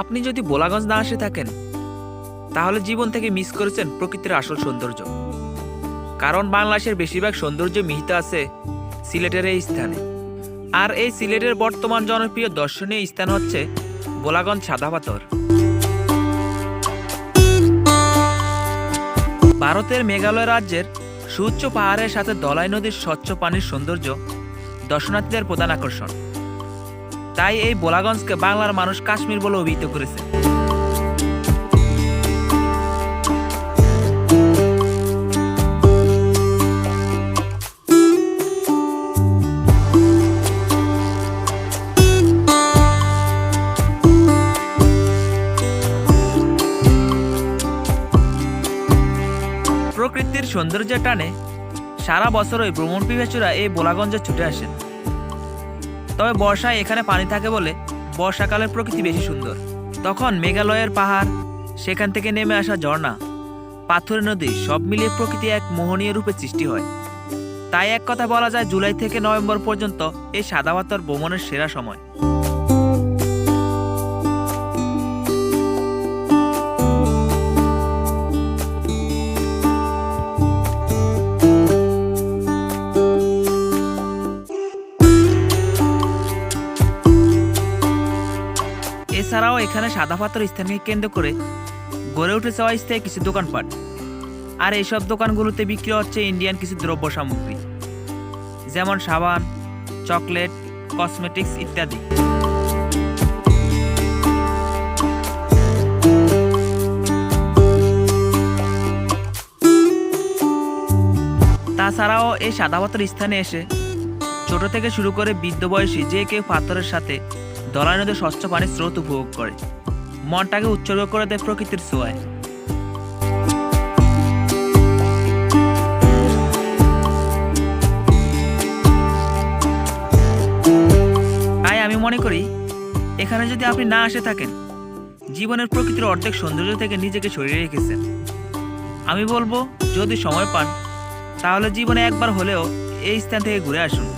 আপনি যদি ভোলাগঞ্জ না আসে থাকেন তাহলে জীবন থেকে মিস করেছেন প্রকৃতির আসল সৌন্দর্য। কারণ বাংলাদেশের বেশিরভাগ সৌন্দর্য মিহিত আছে সিলেটের এই স্থানে। আর এই সিলেটের বর্তমান জনপ্রিয় দর্শনীয় স্থান হচ্ছে ভোলাগঞ্জ সাদা পাথর। ভারতের মেঘালয় রাজ্যের সুউচ্চ পাহাড়ের সাথে ধলাই নদীর স্বচ্ছ পানির সৌন্দর্য দর্শনার্থীদের প্রধান আকর্ষণ। তাই এই ভোলাগঞ্জকে বাংলার মানুষ কাশ্মীর বলে অভিহিত করেছে। প্রকৃতির সৌন্দর্যের টানে সারা বছরই ভ্রমণ পিপাসুরা এই ভোলাগঞ্জে ছুটে আসেন। তবে বর্ষায় এখানে পানি থাকে বলে বর্ষাকালের প্রকৃতি বেশি সুন্দর। তখন মেঘালয়ের পাহাড়, সেখান থেকে নেমে আসা ঝর্ণা, পাথুরে নদী সব মিলিয়ে প্রকৃতি এক মোহনীয় রূপে সৃষ্টি হয়। তাই এক কথা বলা যায়, জুলাই থেকে নভেম্বর পর্যন্ত এই সাদা পাথর ভ্রমণের সেরা সময়। এছাড়াও এখানে সাদা পাথর স্থানকে কেন্দ্র করে গড়ে উঠেছে অস্থায়ী কিছু দোকানপাট। আর এইসব দোকানগুলোতে বিক্রি হচ্ছে ইন্ডিয়ান কিছু দ্রব্য সামগ্রী, যেমন সাবান, চকলেট, কসমেটিক্স ইত্যাদি। তাছাড়াও এই সাদা পাথর স্থানে এসে ছোট থেকে শুরু করে বৃদ্ধ বয়সী যে কেউ পাথরের সাথে ধলাই নদীর স্বচ্ছ পানির স্রোত উপভোগ করে মনটাকে উৎসর্গ করে দেয় প্রকৃতির ছোঁয়ায়। তাই আমি মনে করি, এখানে যদি আপনি না আসে থাকেন, জীবনের প্রকৃতির অর্ধেক সৌন্দর্য থেকে নিজেকে সরিয়ে রেখেছেন। আমি বলবো, যদি সময় পান তাহলে জীবনে একবার হলেও এই স্থান থেকে ঘুরে আসুন।